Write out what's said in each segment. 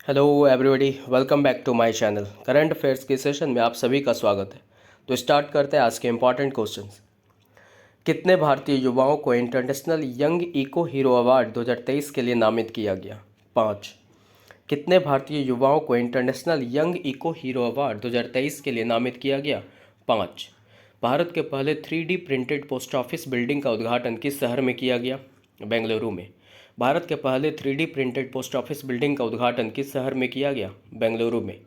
Hello everybody, welcome back to my channel. Current affairs के session में आप सभी का स्वागत है। तो स्टार्ट करते हैं आज के इम्पॉर्टेंट क्वेश्चंस। कितने भारतीय युवाओं को international young eco hero award 2023 के लिए नामित किया गया? 5। कितने भारतीय युवाओं को international young eco hero award 2023 के लिए नामित किया गया? 5। भारत के पहले 3D printed post office building का उद्घाटन किस शहर में किया गया? बेंगलुरु में। भारत के पहले 3D printed post office building का उद्घाटन किस शहर में किया गया? बेंगलुरु में।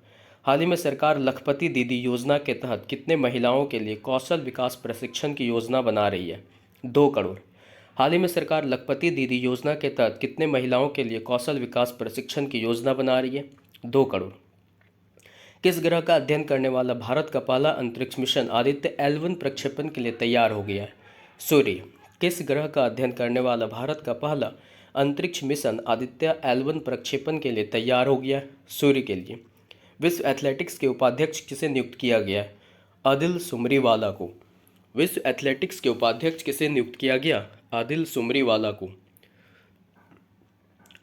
हाल ही में सरकार लखपति दीदी योजना के तहत कितने महिलाओं के लिए कौशल विकास प्रशिक्षण की योजना बना रही है? 2 करोड़। हाल ही में सरकार लखपति दीदी योजना के तहत कितने महिलाओं के लिए कौशल विकास प्रशिक्षण की योजना बना रही है? 2 करोड़। किस ग्रह का अध्ययन करने वाला भारत का पहला अंतरिक्ष मिशन आदित्य L1 प्रक्षेपण के लिए तैयार हो गया है? सूर्य। किस ग्रह का अध्ययन करने वाला भारत का पहला अंतरिक्ष मिशन आदित्य L1 प्रक्षेपण के लिए तैयार हो गया है? सूर्य के लिए। विश्व एथलेटिक्स के उपाध्यक्ष किसे नियुक्त किया गया है? आदिल सुमरीवाला को। विश्व एथलेटिक्स के उपाध्यक्ष किसे नियुक्त किया गया? आदिल सुमरीवाला को।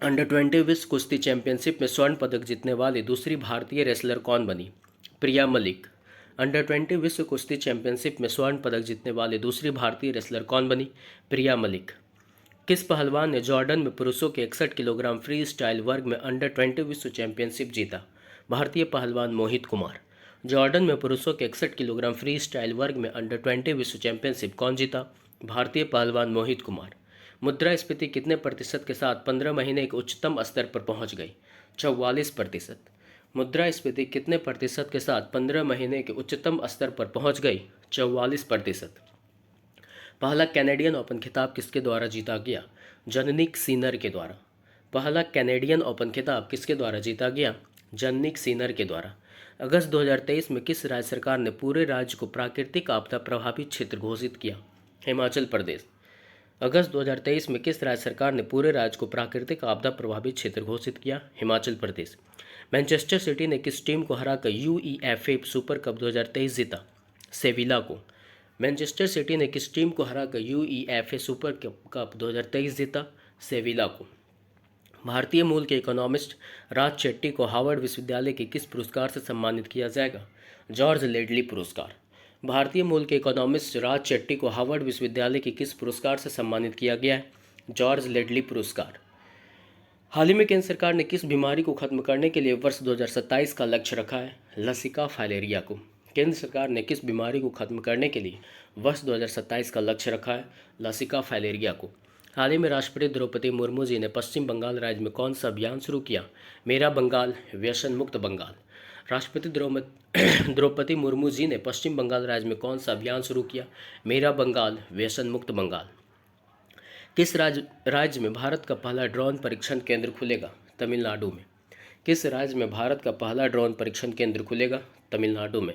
अंडर 20 विश्व कुश्ती चैंपियनशिप में स्वर्ण पदक जीतने वाली दूसरी भारतीय रेसलर कौन बनी? प्रिया मलिक। अंडर 20 विश्व कुश्ती चैंपियनशिप में स्वर्ण पदक जीतने वाली दूसरी भारतीय रेसलर कौन बनी? प्रिया मलिक। किस पहलवान ने जॉर्डन में पुरुषों के 61 किलोग्राम फ्री स्टाइल वर्ग में अंडर 20 विश्व चैंपियनशिप जीता? भारतीय पहलवान मोहित कुमार। जॉर्डन में पुरुषों के 61 किलोग्राम फ्री स्टाइल वर्ग में अंडर 20 विश्व चैंपियनशिप कौन जीता? भारतीय पहलवान मोहित कुमार। मुद्रास्फीति कितने प्रतिशत के साथ 15 महीने के उच्चतम स्तर पर पहुंच गई? 44%। मुद्रास्फीति कितने प्रतिशत के साथ 15 महीने के उच्चतम स्तर पर पहुंच गई? 44%। पहला कैनेडियन ओपन खिताब किसके द्वारा जीता गया? जनिक सिनर के द्वारा। पहला कैनेडियन ओपन खिताब किसके द्वारा जीता गया? जनिक सिनर के द्वारा। अगस्त 2023 में किस राज्य सरकार ने पूरे राज्य को प्राकृतिक आपदा प्रभावित क्षेत्र घोषित किया? हिमाचल प्रदेश। अगस्त 2023 में किस राज्य सरकार ने पूरे राज्य को प्राकृतिक आपदा प्रभावित क्षेत्र घोषित किया? हिमाचल प्रदेश। मैनचेस्टर सिटी ने किस टीम को हराकर UEFA सुपर कप 2023 जीता? सेविला को। मैनचेस्टर सिटी ने किस टीम को हराकर UEFA सुपर कप 2023 जीता? सेविला को। भारतीय मूल के इकोनॉमिस्ट राज शेट्टी को हार्वर्ड विश्वविद्यालय के किस पुरस्कार से सम्मानित किया जाएगा? जॉर्ज लेडली पुरस्कार। भारतीय मूल के इकोनॉमिस्ट राज शेट्टी को हार्वर्ड विश्वविद्यालय के किस पुरस्कार से सम्मानित किया गया है? जॉर्ज लेडली पुरस्कार। हाल ही में केंद्र सरकार ने किस बीमारी को खत्म करने के लिए वर्ष 2027 का लक्ष्य रखा है? लसिका फाइलेरिया को। केंद्र सरकार ने किस बीमारी को खत्म करने के लिए वर्ष 2027 का लक्ष्य रखा है? लसिका फाइलेरिया को। हाल ही में राष्ट्रपति द्रौपदी मुर्मू जी ने पश्चिम बंगाल राज्य में कौन सा अभियान शुरू किया? मेरा बंगाल व्यसन मुक्त बंगाल। राष्ट्रपति द्रौपदी मुर्मू जी ने पश्चिम बंगाल राज्य में कौन सा अभियान शुरू किया? मेरा बंगाल व्यसन मुक्त बंगाल। किस राज्य में भारत का पहला ड्रोन परीक्षण केंद्र खुलेगा? तमिलनाडु में। किस राज्य में भारत का पहला ड्रोन परीक्षण केंद्र खुलेगा? तमिलनाडु में।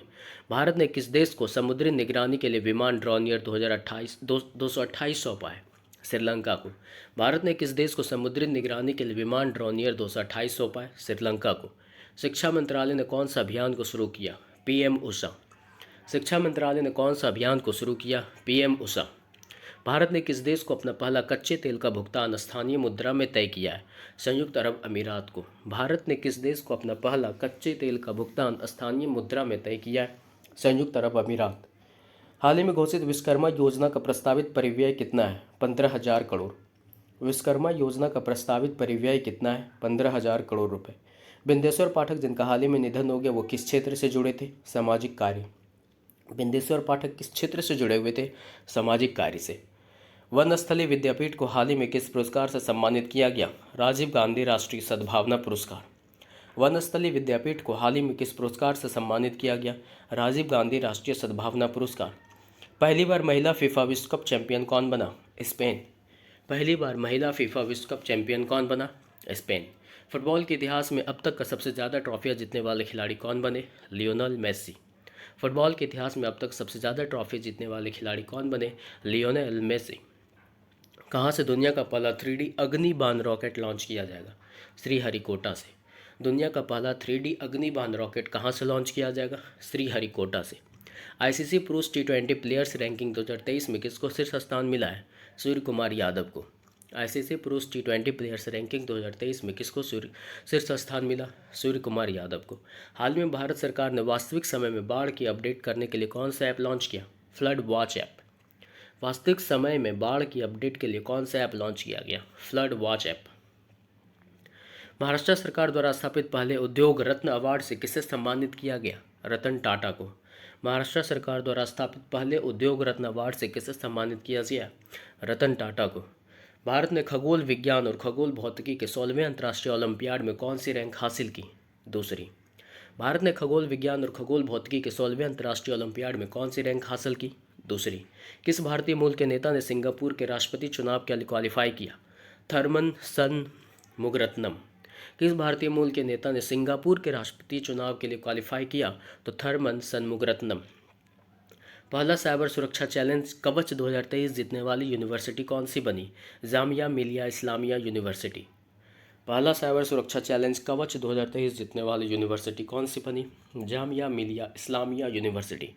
भारत ने किस देश को समुद्री निगरानी के लिए विमान ड्रोनियर 228 सौंपा है? श्रीलंका को। भारत ने किस देश को समुद्री निगरानी के लिए विमान ड्रोनियर 228 सौंपा है? श्रीलंका को। शिक्षा मंत्रालय ने कौन सा अभियान को शुरू किया? PM उषा। शिक्षा मंत्रालय ने कौन सा अभियान को शुरू किया? PM उषा। भारत ने किस देश को अपना पहला कच्चे तेल का भुगतान स्थानीय मुद्रा में तय किया है? संयुक्त अरब अमीरात को। भारत ने किस देश को अपना पहला कच्चे तेल का भुगतान स्थानीय मुद्रा में तय किया है? संयुक्त अरब अमीरात। हाल ही में घोषित विश्वकर्मा योजना का प्रस्तावित परिव्यय कितना है? 15,000 करोड़। विश्वकर्मा योजना का प्रस्तावित परिव्यय कितना है? 15,000 करोड़ रुपए। बिंदेश्वर पाठक जिनका हाल ही में निधन हो गया, वो किस क्षेत्र से जुड़े थे? सामाजिक कार्य। बिंदेश्वर पाठक किस क्षेत्र से जुड़े हुए थे? सामाजिक कार्य से। वनस्थली विद्यापीठ को हाल ही में किस पुरस्कार से सम्मानित किया गया? राजीव गांधी राष्ट्रीय सद्भावना पुरस्कार। वनस्थली विद्यापीठ को हाल ही में किस पुरस्कार से सम्मानित किया गया? राजीव गांधी राष्ट्रीय सद्भावना पुरस्कार। पहली बार महिला फीफा विश्व कप चैंपियन कौन बना? स्पेन। पहली बार महिला फीफा विश्व कप चैंपियन कौन बना? स्पेन। फुटबॉल के इतिहास में अब तक का सबसे ज़्यादा ट्रॉफियां जीतने वाले खिलाड़ी कौन बने? Lionel Messi. फुटबॉल के इतिहास में अब तक सबसे ज़्यादा ट्रॉफी जीतने वाले खिलाड़ी कौन बने? Lionel Messi. कहाँ से दुनिया का पहला 3D अग्निबाण रॉकेट लॉन्च किया जाएगा? श्रीहरिकोटा से। दुनिया का पहला 3D अग्निबाण रॉकेट कहाँ से लॉन्च किया जाएगा? श्रीहरिकोटा से। ICC पुरुष T20 प्लेयर्स रैंकिंग 2023 में किसको शीर्ष स्थान मिला है? सूर्य कुमार यादव को। आईसीसी पुरुष T20 प्लेयर्स रैंकिंग 2023 में किसको शीर्ष स्थान मिला? सूर्य कुमार यादव को। हाल में भारत सरकार ने वास्तविक समय में बाढ़ की अपडेट करने के लिए कौन सा ऐप लॉन्च किया? Flood watch app. वास्तविक समय में बाढ़ की अपडेट के लिए कौन सा ऐप लॉन्च किया गया? Flood watch app. महाराष्ट्र सरकार द्वारा स्थापित पहले उद्योग रत्न अवार्ड से किसे सम्मानित किया गया? रतन टाटा को। महाराष्ट्र सरकार द्वारा स्थापित पहले उद्योग रत्न अवार्ड से किसे सम्मानित किया गया? रतन टाटा को। भारत ने खगोल विज्ञान और खगोल भौतिकी के 16वें अंतर्राष्ट्रीय ओलंपियाड में कौन सी रैंक हासिल की? दूसरी। भारत ने खगोल विज्ञान और खगोल भौतिकी के 16वें अंतर्राष्ट्रीय ओलंपियाड में कौन सी रैंक हासिल की? दूसरी। किस भारतीय मूल के नेता ने सिंगापुर के राष्ट्रपति चुनाव के लिए क्वालिफाई किया? थर्मन षणमुगरत्नम। किस भारतीय मूल के नेता ने सिंगापुर के राष्ट्रपति चुनाव के लिए क्वालिफाई किया? तो थर्मन षणमुगरत्नम। पहला साइबर सुरक्षा चैलेंज कवच 2023 जीतने वाली यूनिवर्सिटी कौन सी बनी? जामिया मिलिया इस्लामिया यूनिवर्सिटी। पहला साइबर सुरक्षा चैलेंज कवच 2023 जीतने वाली यूनिवर्सिटी कौन सी बनी? जामिया मिलिया इस्लामिया यूनिवर्सिटी।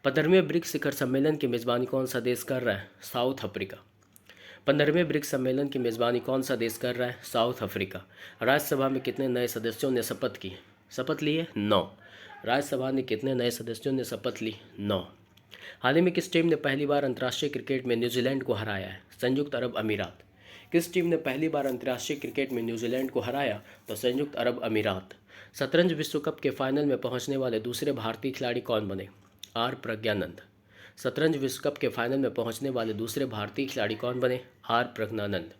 15वें ब्रिक्स शिखर सम्मेलन की मेज़बानी कौन सा देश कर रहा है? South Africa. 15वें ब्रिक्स सम्मेलन की मेज़बानी कौन सा देश कर रहा है? South Africa. राज्यसभा में कितने नए सदस्यों ने शपथ लिए? 9। राज्यसभा ने कितने नए सदस्यों ने शपथ ली? 9। हाल ही में किस टीम ने पहली बार अंतर्राष्ट्रीय क्रिकेट में न्यूजीलैंड को हराया है? संयुक्त अरब अमीरात। किस टीम ने पहली बार अंतर्राष्ट्रीय क्रिकेट में न्यूजीलैंड को हराया? तो संयुक्त अरब अमीरात। शतरंज विश्व कप के फाइनल में पहुंचने वाले दूसरे भारतीय खिलाड़ी कौन बने? आर प्रज्ञानंद। शतरंज विश्व कप के फाइनल में पहुंचने वाले दूसरे भारतीय खिलाड़ी कौन बने? आर प्रज्ञानंद।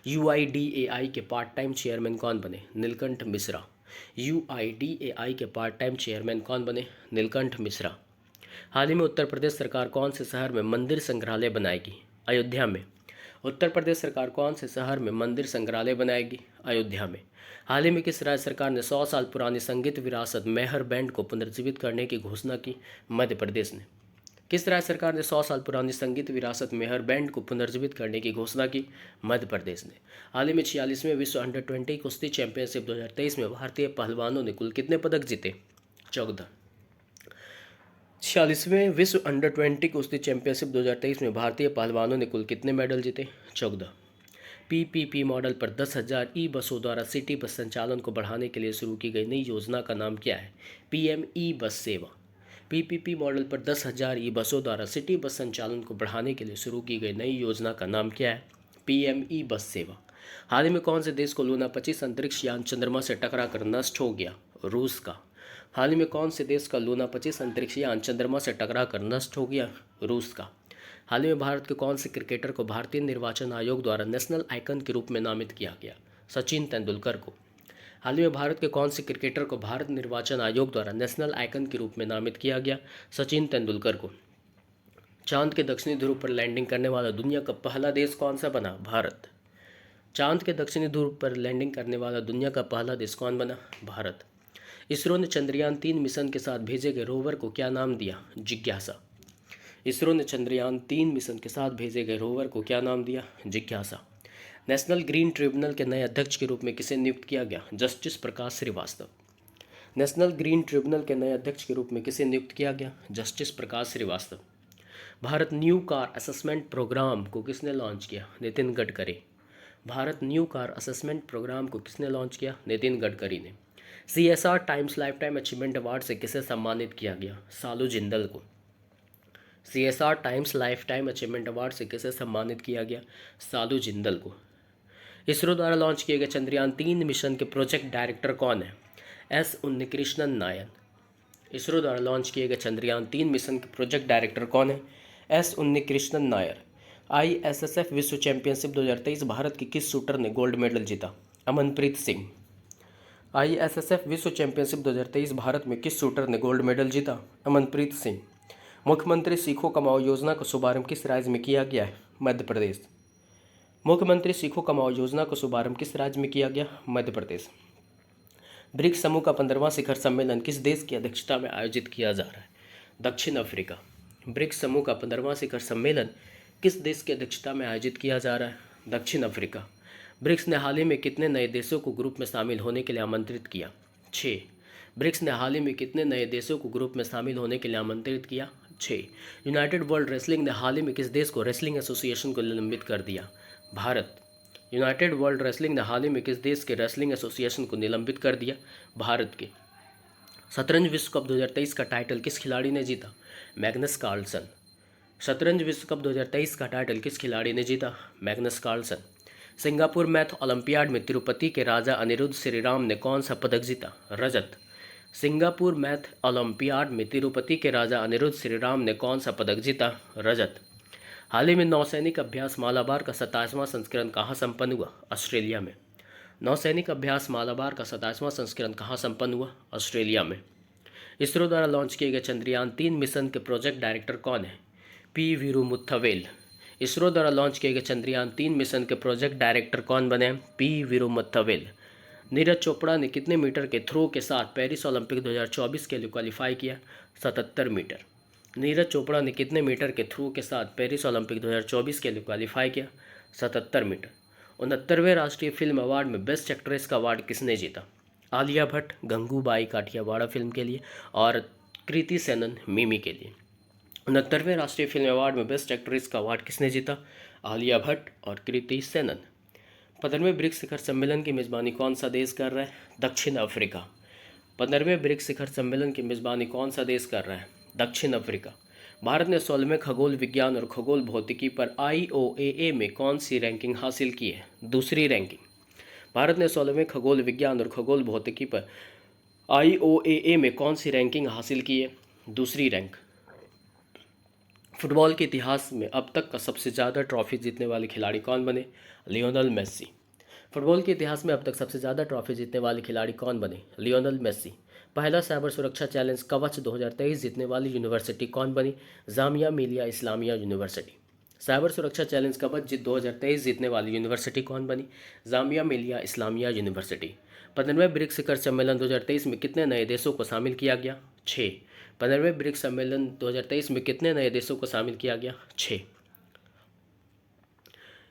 UIDAI के पार्ट टाइम चेयरमैन कौन बने? नीलकंठ मिश्रा। UIDAI के पार्ट टाइम चेयरमैन कौन बने? नीलकंठ मिश्रा। हाल ही में उत्तर प्रदेश सरकार कौन से शहर में मंदिर संग्रहालय बनाएगी? अयोध्या में। उत्तर प्रदेश सरकार कौन से शहर में मंदिर संग्रहालय बनाएगी? अयोध्या में। हाल ही में किस राज्य सरकार ने 100 साल पुरानी संगीत विरासत मेहर बैंड को पुनर्जीवित करने की घोषणा की? मध्य प्रदेश ने। किस राज्य सरकार ने 100 साल पुरानी संगीत विरासत मेहर बैंड को पुनर्जीवित करने की घोषणा की? मध्य प्रदेश ने। हाल ही में 46वें विश्व अंडर-20 कुश्ती चैंपियनशिप 2023 में भारतीय पहलवानों ने कुल कितने पदक जीते? 14। 46वें विश्व अंडर-20 कुश्ती चैंपियनशिप 2023 में भारतीय पहलवानों ने कुल कितने मेडल जीते? 14। PPP मॉडल पर 10,000 ई बसों द्वारा सिटी बस संचालन को बढ़ाने के लिए शुरू की गई नई योजना का नाम क्या है? PM ई बस सेवा। PPP मॉडल पर 10,000 ई बसों द्वारा सिटी बस संचालन को बढ़ाने के लिए शुरू की गई नई योजना का नाम क्या है? PM ई बस सेवा। हाल ही में कौन से देश को लूना 25 अंतरिक्ष यान चंद्रमा से टकरा कर नष्ट हो गया? रूस का। हाल ही में कौन से देश का लूना 25 अंतरिक्ष यान चंद्रमा से टकरा कर नष्ट हो गया? रूस का। हाल ही में भारत के कौन से क्रिकेटर को भारतीय निर्वाचन आयोग द्वारा नेशनल आइकन के रूप में नामित किया गया? सचिन तेंदुलकर को। हाल ही में भारत के कौन से क्रिकेटर को भारत निर्वाचन आयोग द्वारा नेशनल आइकन के रूप में नामित किया गया? सचिन तेंदुलकर को। चांद के दक्षिणी ध्रुव पर लैंडिंग करने वाला दुनिया का पहला देश कौन सा बना? भारत। चांद के दक्षिणी ध्रुव पर लैंडिंग करने वाला दुनिया का पहला देश कौन बना? भारत। इसरो ने चंद्रयान 3 मिशन के साथ भेजे गए रोवर को क्या नाम दिया? जिज्ञासा। इसरो ने चंद्रयान 3 मिशन के साथ भेजे गए रोवर को क्या नाम दिया? जिज्ञासा। नेशनल ग्रीन ट्रिब्यूनल के नए अध्यक्ष के रूप में किसे नियुक्त किया गया? Justice Prakash Srivastava. National green tribunal के नए अध्यक्ष के रूप में किसे नियुक्त किया गया? Justice Prakash Shrivastava. Bharat new car assessment program को किसने लॉन्च किया? Nitin Gadkari. Bharat new car assessment program को किसने लॉन्च किया? नितिन गडकरी ने। CSR times lifetime achievement award से किसे सम्मानित किया गया? सालू जिंदल को। CSR times lifetime achievement award से किसे सम्मानित किया गया? सालू जिंदल को। इसरो द्वारा लॉन्च किए गए चंद्रयान 3 मिशन के प्रोजेक्ट डायरेक्टर कौन है? S उन्नीकृष्णन नायर। इसरो द्वारा लॉन्च किए गए चंद्रयान 3 मिशन के प्रोजेक्ट डायरेक्टर कौन है? S उन्नीकृष्णन नायर। ISSF विश्व चैंपियनशिप 2023 भारत के किस शूटर ने गोल्ड मेडल जीता? अमनप्रीत सिंह। ISSF विश्व चैंपियनशिप 2023 भारत में किस शूटर ने गोल्ड मेडल जीता? अमनप्रीत सिंह। मुख्यमंत्री सीखो कमाओ योजना का शुभारंभ किस राज्य में किया गया है? मध्य प्रदेश। मुख्यमंत्री सीखो कमाओ योजना का शुभारंभ किस राज्य में किया गया? मध्य प्रदेश। ब्रिक्स समूह का 15वां शिखर सम्मेलन किस देश की अध्यक्षता में आयोजित किया जा रहा है? दक्षिण अफ्रीका। ब्रिक्स समूह का 15वां शिखर सम्मेलन किस देश की अध्यक्षता में आयोजित किया जा रहा है? दक्षिण अफ्रीका। ब्रिक्स ने हाल ही में कितने नए देशों को ग्रुप में शामिल होने के लिए आमंत्रित किया? 6। ब्रिक्स ने हाल ही में कितने नए देशों को ग्रुप में शामिल होने के लिए आमंत्रित किया? 6। यूनाइटेड वर्ल्ड रेसलिंग ने हाल ही में किस देश को रेसलिंग एसोसिएशन को निलंबित कर दिया? भारत। यूनाइटेड वर्ल्ड रेसलिंग ने हाल ही में किस देश के रेसलिंग एसोसिएशन को निलंबित कर दिया? भारत के। शतरंज विश्व कप 2023 का टाइटल किस खिलाड़ी ने जीता? Magnus Carlsen. शतरंज विश्व कप 2023 का टाइटल किस खिलाड़ी ने जीता? Magnus Carlsen. Singapore math olympiad में तिरुपति के राजा अनिरुद्ध श्रीराम ने कौन सा पदक जीता? रजत। सिंगापुर मैथ ओलंपियाड में तिरुपति के राजा अनिरुद्ध श्रीराम ने कौन सा पदक जीता? रजत। हाल ही में नौसैनिक अभ्यास मालाबार का 27वां संस्करण कहाँ संपन्न हुआ? ऑस्ट्रेलिया में। नौसैनिक अभ्यास मालाबार का 27वां संस्करण कहाँ संपन्न हुआ? ऑस्ट्रेलिया में। इसरो द्वारा लॉन्च किए गए चंद्रयान-3 मिशन के प्रोजेक्ट डायरेक्टर कौन है? पी वीरुमुत्थवेल। इसरो द्वारा लॉन्च किए गए चंद्रयान-3 मिशन के प्रोजेक्ट डायरेक्टर कौन बने? पी वीरुमुत्थवेल। नीरज चोपड़ा ने कितने मीटर के थ्रो के साथ पेरिस ओलंपिक 2024 के लिए क्वालिफाई किया? 77 मीटर। नीरज चोपड़ा ने कितने मीटर के थ्रो के साथ पेरिस ओलंपिक 2024 के लिए क्वालिफाई किया? 77 मीटर। 69वें राष्ट्रीय फिल्म अवार्ड में बेस्ट एक्ट्रेस का अवार्ड किसने जीता? आलिया भट्ट गंगूबाई काठियावाड़ फिल्म के लिए और कृति सेनन मिमी के लिए। 69वें राष्ट्रीय फिल्म अवार्ड में बेस्ट एक्ट्रेस का अवार्ड किसने जीता? आलिया भट्ट और कृति सेनन। 15वें ब्रिक्स शिखर सम्मेलन की मेज़बानी कौन सा देश कर रहा है? दक्षिण अफ्रीका। 15वें ब्रिक्स शिखर सम्मेलन की मेज़बानी कौन सा देश कर रहा है? दक्षिण अफ्रीका। भारत ने 16वें खगोल विज्ञान और खगोल भौतिकी पर IOAA में कौन सी रैंकिंग हासिल की है? दूसरी रैंकिंग। भारत ने 16वें खगोल विज्ञान और खगोल भौतिकी पर IOAA में कौन सी रैंकिंग हासिल की है? दूसरी रैंक। फुटबॉल के इतिहास में अब तक का सबसे ज़्यादा ट्रॉफी जीतने वाले खिलाड़ी कौन बने? Lionel Messi. फुटबॉल के इतिहास में अब तक सबसे ज़्यादा ट्रॉफी जीतने वाले खिलाड़ी कौन बने? Lionel Messi. पहला साइबर सुरक्षा चैलेंज कवच 2023 जीतने वाली यूनिवर्सिटी कौन बनी? जामिया मिलिया इस्लामिया यूनिवर्सिटी। साइबर सुरक्षा चैलेंज कवच 2023 जीतने वाली यूनिवर्सिटी कौन बनी? जामिया मिलिया इस्लामिया यूनिवर्सिटी। 15वें ब्रिक्स शिखर सम्मेलन 2023 में कितने नए देशों को शामिल किया गया? 6। 15वें ब्रिक्स सम्मेलन 2023 में कितने नए देशों को शामिल किया गया? 6।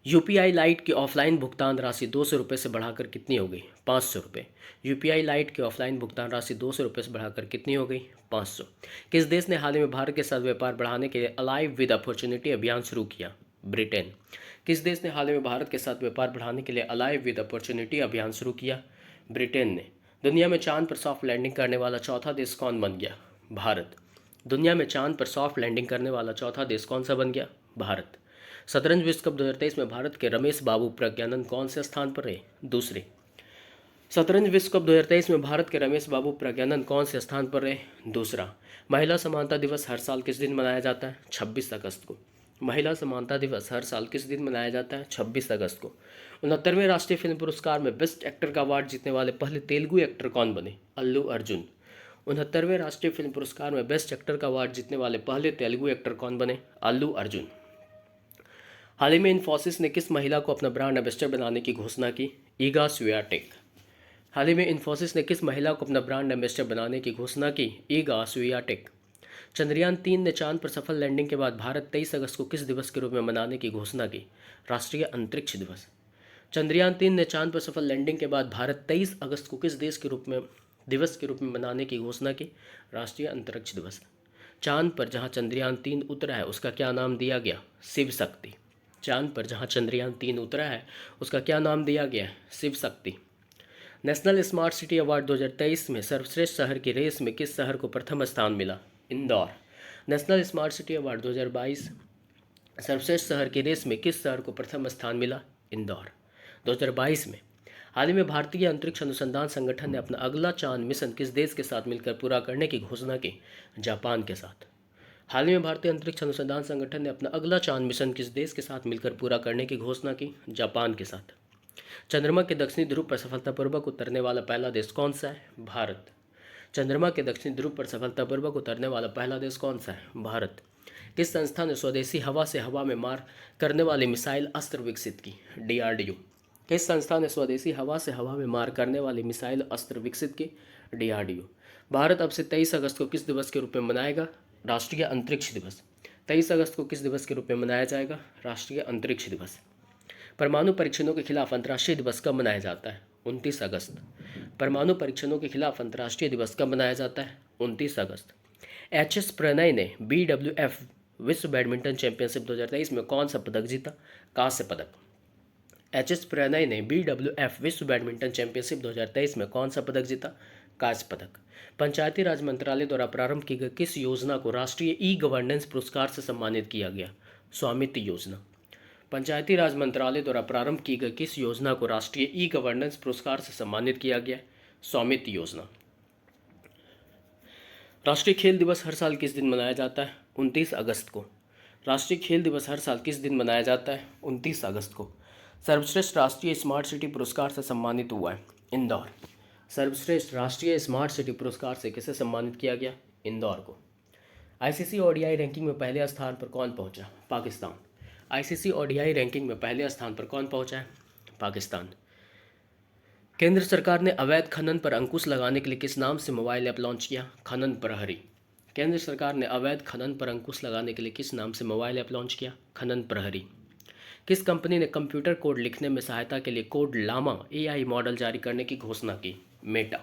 UPI लाइट की ऑफलाइन भुगतान राशि 200 रुपये से बढ़ाकर कितनी हो गई? 500 रुपये। UPI लाइट की ऑफलाइन भुगतान राशि 200 रुपये से बढ़ाकर कितनी हो गई? 500। किस देश ने हाल ही में भारत के साथ व्यापार बढ़ाने के लिए अलाइव विद अपॉर्चुनिटी अभियान शुरू किया? ब्रिटेन। किस देश ने हाल ही में भारत के साथ व्यापार बढ़ाने के लिए अलाइव विद अपॉर्चुनिटी अभियान शुरू किया? ब्रिटेन ने। दुनिया में चांद पर सॉफ्ट लैंडिंग करने वाला चौथा देश कौन बन गया? भारत। दुनिया में चांद पर सॉफ्ट लैंडिंग करने वाला चौथा देश कौन सा बन गया? भारत। शतरंज विश्व कप 2023 में भारत के रमेश बाबू प्रज्ञानंद कौन से स्थान पर रहे? दूसरे। शतरंज विश्व कप 2023 में भारत के रमेश बाबू प्रज्ञानंद कौन से स्थान पर रहे? दूसरा। महिला समानता दिवस हर साल किस दिन मनाया जाता है? 26 अगस्त को। महिला समानता दिवस हर साल किस दिन मनाया जाता है? 26 अगस्त को। 69वें राष्ट्रीय फिल्म पुरस्कार में बेस्ट एक्टर का अवार्ड जीतने वाले पहले तेलुगु एक्टर कौन बने? अल्लू अर्जुन। 69वें राष्ट्रीय फिल्म पुरस्कार में बेस्ट एक्टर का अवार्ड जीतने वाले पहले तेलुगु एक्टर कौन बने? अल्लू अर्जुन। हाल ही में इन्फोसिस ने किस महिला को अपना ब्रांड एम्बेसडर बनाने की घोषणा की? Iga Swiatek. हाल ही में इन्फोसिस ने किस महिला को अपना ब्रांड एम्बेसडर बनाने की घोषणा की? Iga Swiatek. चंद्रयान-3 ने चांद पर सफल लैंडिंग के बाद भारत 23 अगस्त को किस दिवस के रूप में मनाने की घोषणा की? राष्ट्रीय अंतरिक्ष दिवस। चंद्रयान-3 ने चांद पर सफल लैंडिंग के बाद भारत 23 अगस्त को किस दिवस के रूप में मनाने की घोषणा की? राष्ट्रीय अंतरिक्ष दिवस। चांद पर जहां चंद्रयान-3 उतरा है उसका क्या नाम दिया गया? शिव शक्ति। चांद पर जहां चंद्रयान-3 उतरा है उसका क्या नाम दिया गया है? Shiv Shakti. National smart city award 2023 में सर्वश्रेष्ठ शहर की रेस में किस शहर को प्रथम स्थान मिला? Indore. National smart city award 2022 सर्वश्रेष्ठ शहर की रेस में किस शहर को प्रथम स्थान मिला? इंदौर। 2022 में हाल ही में भारतीय अंतरिक्ष अनुसंधान संगठन ने अपना अगला चांद मिशन किस देश के साथ मिलकर पूरा करने की घोषणा की? जापान के साथ। हाल ही में भारतीय अंतरिक्ष अनुसंधान संगठन ने अपना अगला चांद मिशन किस देश के साथ मिलकर पूरा करने की घोषणा की? जापान के साथ। चंद्रमा के दक्षिणी ध्रुव पर सफलतापूर्वक उतरने वाला पहला देश कौन सा है? भारत। चंद्रमा के दक्षिणी ध्रुव पर सफलतापूर्वक उतरने वाला पहला देश कौन सा है? भारत। किस संस्था ने स्वदेशी हवा से हवा में मार करने वाली मिसाइल अस्त्र विकसित की? DRDO। किस संस्था ने स्वदेशी हवा से हवा में मार करने वाली मिसाइल अस्त्र विकसित की? DRDO। भारत अब से 23 अगस्त को किस दिवस के रूप में मनाएगा? राष्ट्रीय अंतरिक्ष दिवस। 23 अगस्त को किस दिवस के रूप में मनाया जाएगा? राष्ट्रीय अंतरिक्ष दिवस। परमाणु परीक्षणों के खिलाफ अंतर्राष्ट्रीय दिवस कब मनाया जाता है? 29 अगस्त। परमाणु परीक्षणों के खिलाफ अंतर्राष्ट्रीय दिवस कब मनाया जाता है? 29 अगस्त। HS प्रणय ने BWF विश्व बैडमिंटन चैंपियनशिप 2023 में कौन सा पदक जीता? कांस्य पदक। एच.एस. प्रणय ने BWF विश्व बैडमिंटन चैंपियनशिप 2023 में कौन सा पदक जीता? कांस्य पदक। पंचायती राज मंत्रालय द्वारा प्रारंभ की गई किस योजना को राष्ट्रीय ई गवर्नेंस पुरस्कार से सम्मानित किया गया? स्वामित्व योजना। पंचायती राज मंत्रालय द्वारा प्रारंभ की गई किस योजना को राष्ट्रीय ई गवर्नेंस पुरस्कार से सम्मानित किया गया? स्वामित्व योजना। राष्ट्रीय खेल दिवस हर साल किस दिन मनाया जाता है? 29 अगस्त को। राष्ट्रीय खेल दिवस हर साल किस दिन मनाया जाता है? 29 अगस्त को। सर्वश्रेष्ठ राष्ट्रीय स्मार्ट सिटी पुरस्कार से सम्मानित हुआ है? इंदौर। सर्वश्रेष्ठ राष्ट्रीय स्मार्ट सिटी पुरस्कार से किसे सम्मानित किया गया? इंदौर को। आईसीसी ओडीआई रैंकिंग में पहले स्थान पर कौन पहुंचा? पाकिस्तान। आईसीसी ओडीआई रैंकिंग में पहले स्थान पर कौन पहुंचा है? पाकिस्तान। केंद्र सरकार ने अवैध खनन पर अंकुश लगाने के लिए किस नाम से मोबाइल ऐप लॉन्च किया? खनन प्रहरी। केंद्र सरकार ने अवैध खनन पर अंकुश लगाने के लिए किस नाम से मोबाइल ऐप लॉन्च किया? खनन प्रहरी। किस कंपनी ने कंप्यूटर कोड लिखने में सहायता के लिए कोड लामा एआई मॉडल जारी करने की घोषणा की? मेटा।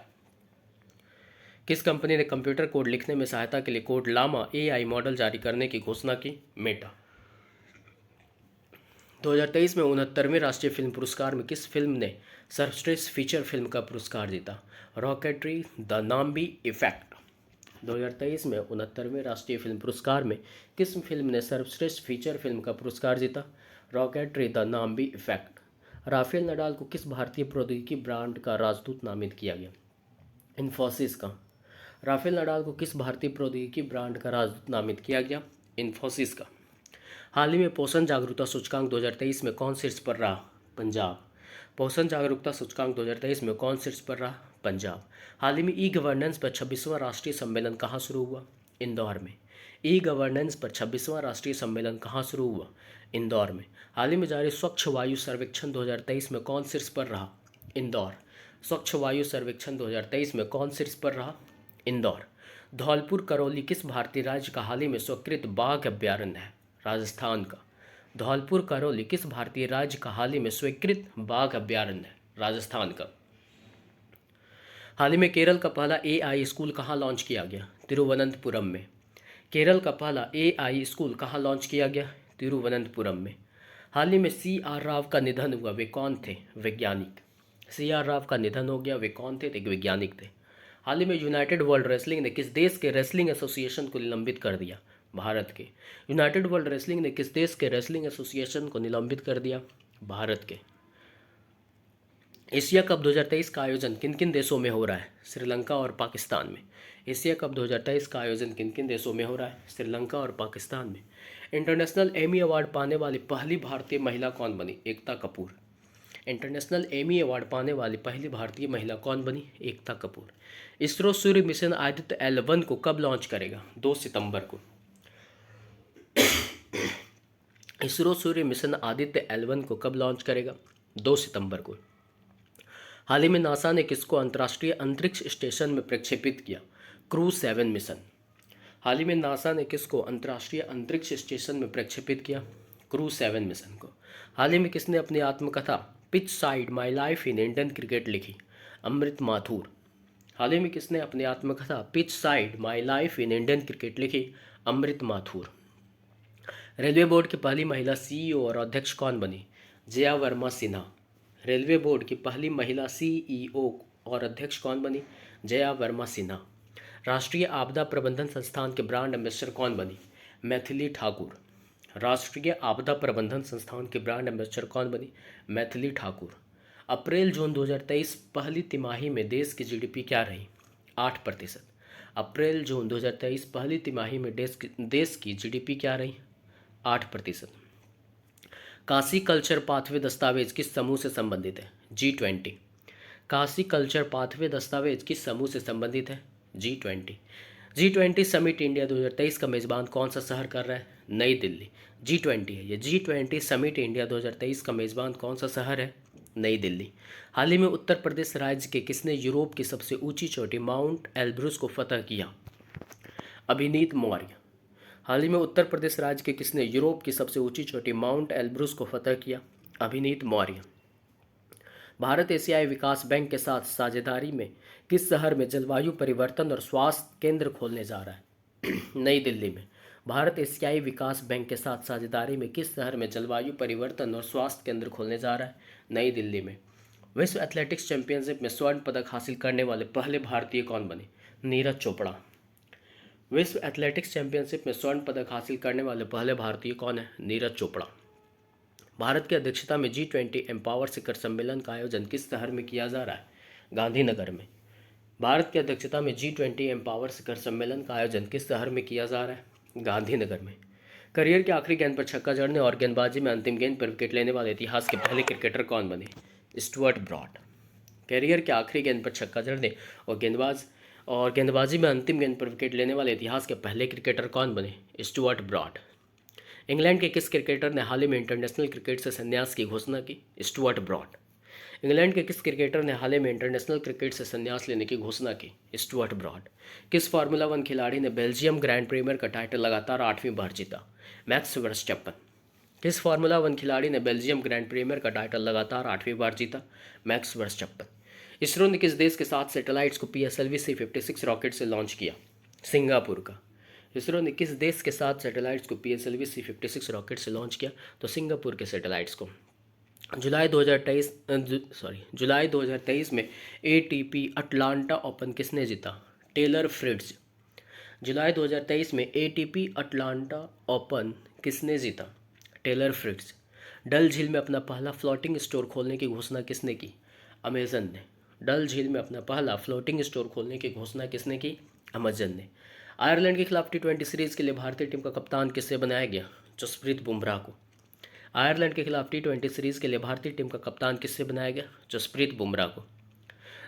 किस कंपनी ने कंप्यूटर कोड लिखने में सहायता के लिए कोड लामा एआई मॉडल जारी करने की घोषणा की? मेटा। 2023 में 69वें राष्ट्रीय फिल्म पुरस्कार में किस फिल्म ने सर्वश्रेष्ठ फीचर फिल्म का पुरस्कार जीता? Rocketry the Nambi effect. 2023 में 69वें राष्ट्रीय फिल्म पुरस्कार में किस फिल्म ने सर्वश्रेष्ठ फीचर फिल्म का पुरस्कार जीता? Rocketry the Nambi effect. Rafael Nadal को किस भारतीय प्रौद्योगिकी ब्रांड का राजदूत नामित किया गया? इन्फोसिस का। राफेल नडाल को किस भारतीय प्रौद्योगिकी ब्रांड का राजदूत नामित किया गया? इन्फोसिस का। हाल ही में पोषण जागरूकता सूचकांक 2023 में कौन शीर्ष पर रहा? पंजाब। पोषण जागरूकता सूचकांक 2023 में कौन शीर्ष पर रहा? पंजाब। हाल ही में ई गवर्नेंस पर 26वां राष्ट्रीय सम्मेलन कहाँ शुरू हुआ? इंदौर में। ई गवर्नेंस पर 26वां राष्ट्रीय सम्मेलन कहाँ शुरू हुआ? इंदौर में। हाल ही में जारी स्वच्छ वायु सर्वेक्षण 2023 में कौन शीर्ष पर रहा? इंदौर। स्वच्छ वायु सर्वेक्षण 2023 में कौन शीर्ष पर रहा? इंदौर। धौलपुर करौली किस भारतीय राज्य का हाल ही में स्वीकृत बाघ अभ्यारण्य है? राजस्थान का। धौलपुर करौली किस भारतीय राज्य का हाल ही में स्वीकृत बाघ अभ्यारण्य है? राजस्थान का। हाल ही में केरल का पहला एआई स्कूल कहाँ लॉन्च किया गया? तिरुवनंतपुरम में। केरल का पहला एआई स्कूल कहाँ लॉन्च किया गया? तिरुवनंतपुरम में। हाल ही में CR राव का निधन हुआ, वे कौन थे? वैज्ञानिक। CR राव का निधन हो गया, वे कौन थे? एक वैज्ञानिक थे। हाल ही में यूनाइटेड वर्ल्ड रेसलिंग ने किस देश के रेसलिंग एसोसिएशन को निलंबित कर दिया? भारत के। यूनाइटेड वर्ल्ड रेसलिंग ने किस देश के रेसलिंग एसोसिएशन को निलंबित कर दिया? भारत के। एशिया कप 2023 का आयोजन किन किन देशों में हो रहा है? श्रीलंका और पाकिस्तान में। एशिया कप 2023 का आयोजन किन किन देशों में हो रहा है? श्रीलंका और पाकिस्तान में। इंटरनेशनल एमी अवार्ड पाने वाली पहली भारतीय महिला कौन बनी? Ekta Kapoor. International Emmy award पाने वाली पहली भारतीय महिला कौन बनी? एकता कपूर। इसरो सूर्य मिशन आदित्य L1 को कब लॉन्च करेगा? 2 सितंबर को। इसरो सूर्य मिशन आदित्य L1 को कब लॉन्च करेगा? 2 सितंबर को। हाल ही में नासा ने किसको अंतर्राष्ट्रीय अंतरिक्ष स्टेशन में प्रक्षेपित किया? Crew 7 mission. हाल ही में नासा ने किसको अंतर्राष्ट्रीय अंतरिक्ष स्टेशन में प्रक्षेपित किया? क्रू 7 मिशन को। हाल ही में किसने अपनी आत्मकथा pitch side my life in Indian cricket लिखी? अमृत माथुर। हाल ही में किसने अपनी आत्मकथा pitch side my life in Indian cricket लिखी? अमृत माथुर। रेलवे बोर्ड की पहली महिला CEO और अध्यक्ष कौन बनी? जया वर्मा सिन्हा। रेलवे बोर्ड की पहली महिला CEO और अध्यक्ष कौन बनी? जया वर्मा सिन्हा। राष्ट्रीय आपदा प्रबंधन संस्थान के ब्रांड एम्बेसडर कौन बनी? मैथिली ठाकुर। राष्ट्रीय आपदा प्रबंधन संस्थान के ब्रांड एम्बेसडर कौन बनी? मैथिली ठाकुर। अप्रैल जून 2023 पहली तिमाही में देश की GDP क्या रही? 8%। अप्रैल जून 2023 पहली तिमाही में देश की GDP क्या रही? 8%। काशी कल्चर पाथवे दस्तावेज किस समूह से संबंधित है? G20। काशी कल्चर पाथवे दस्तावेज किस समूह से संबंधित है? G20। G20 समिट इंडिया 2023 का मेज़बान कौन सा शहर कर रहा है? नई दिल्ली। G20 है ये। G20 समिट इंडिया 2023 का मेज़बान कौन सा शहर है? नई दिल्ली। हाल ही में उत्तर प्रदेश राज्य के किसने यूरोप की सबसे ऊंची चोटी माउंट एल्ब्रुस को फतह किया? अभिनीत मौर्य। हाल ही में उत्तर प्रदेश राज्य के किसने यूरोप की सबसे ऊंची चोटी माउंट एल्ब्रुस को फतह किया? अभिनीत मौर्य। भारत एशियाई विकास बैंक के साथ साझेदारी में किस शहर में जलवायु परिवर्तन और स्वास्थ्य केंद्र खोलने जा रहा है? नई दिल्ली में। भारत एशियाई विकास बैंक के साथ साझेदारी में किस शहर में जलवायु परिवर्तन और स्वास्थ्य केंद्र खोलने जा रहा है? नई दिल्ली में। विश्व एथलेटिक्स चैंपियनशिप में स्वर्ण पदक हासिल करने वाले पहले भारतीय कौन बने? नीरज चोपड़ा। विश्व एथलेटिक्स चैंपियनशिप में स्वर्ण पदक हासिल करने वाले पहले भारतीय कौन है? नीरज चोपड़ा। भारत की अध्यक्षता में G20 एम्पावर शिखर सम्मेलन का आयोजन किस शहर में किया जा रहा है? गांधीनगर में। भारत की अध्यक्षता में G20 एम्पावर शिखर सम्मेलन का आयोजन किस शहर में किया जा रहा है? गांधीनगर में। करियर के आखिरी गेंद पर छक्का जड़ने और गेंदबाजी में अंतिम गेंद पर विकेट लेने वाले इतिहास के पहले क्रिकेटर कौन बने? Stuart broad. करियर के आखिरी गेंद पर छक्का जड़ने और गेंदबाजी में अंतिम गेंद पर विकेट लेने वाले इतिहास के पहले क्रिकेटर कौन बने? Stuart broad. इंग्लैंड के किस क्रिकेटर ने हाल ही में इंटरनेशनल क्रिकेट से संन्यास की घोषणा की? Stuart broad. इंग्लैंड के किस क्रिकेटर ने हाल ही में इंटरनेशनल क्रिकेट से संन्यास लेने की घोषणा की? Stuart broad. किस फार्मूला 1 खिलाड़ी ने बेल्जियम ग्रैंड प्रीमियर का टाइटल लगातार 8वीं बार जीता? Max Verstappen. किस फार्मूला 1 खिलाड़ी ने बेल्जियम ग्रैंड प्रीमियर का टाइटल लगातार 8वीं बार जीता? Max Verstappen. इसरो ने किस देश के 7 सैटेलाइट्स को PSLV C56 रॉकेट से लॉन्च किया? सिंगापुर का। इसरो ने किस देश के 7 सैटेलाइट्स को PSLV C56 रॉकेट से लॉन्च किया? तो सिंगापुर के सैटेलाइट्स को। जुलाई 2023 में ATP अटलांटा ओपन किसने जीता? Taylor Fritz. जुलाई 2023 में ATP अटलांटा ओपन किसने जीता? Taylor Fritz. डल झील में अपना पहला फ्लोटिंग स्टोर खोलने की घोषणा किसने की? अमेजन ने। डल झील में अपना पहला फ्लोटिंग स्टोर खोलने की घोषणा किसने की? अमेजन ने। आयरलैंड के खिलाफ T20 सीरीज़ के लिए भारतीय टीम का कप्तान किससे बनाया गया? जसप्रीत बुमराह को। आयरलैंड के खिलाफ T20 सीरीज़ के लिए भारतीय टीम का कप्तान किससे बनाया गया? जसप्रीत बुमराह को।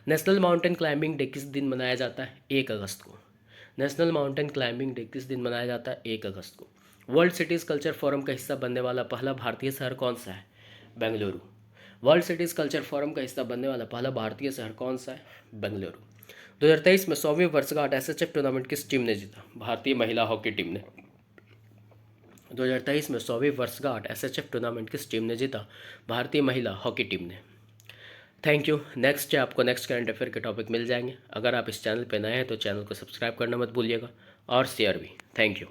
नेशनल माउंटेन क्लाइंबिंग डे किस दिन मनाया जाता है? 1 अगस्त को। नेशनल माउंटेन क्लाइंबिंग डे किस दिन मनाया जाता है? 1 अगस्त को। वर्ल्ड सिटीज़ कल्चर फोरम का हिस्सा बनने वाला पहला भारतीय शहर कौन सा है? Bengaluru. World cities culture forum का हिस्सा बनने वाला पहला भारतीय शहर कौन सा है? बेंगलुरु। 2023 में 100वीं वर्षगांठ SHF टूर्नामेंट किस टीम ने जीता? भारतीय महिला हॉकी टीम ने। 2023 में 100वीं वर्षगांठ SHF टूर्नामेंट किस टीम ने जीता? भारतीय महिला हॉकी टीम ने। Thank you. नेक्स्ट है आपको नेक्स्ट करंट अफेयर के टॉपिक मिल जाएंगे। अगर आप इस चैनल पर नए हैं तो चैनल को सब्सक्राइब करना मत भूलिएगा और शेयर भी। Thank you.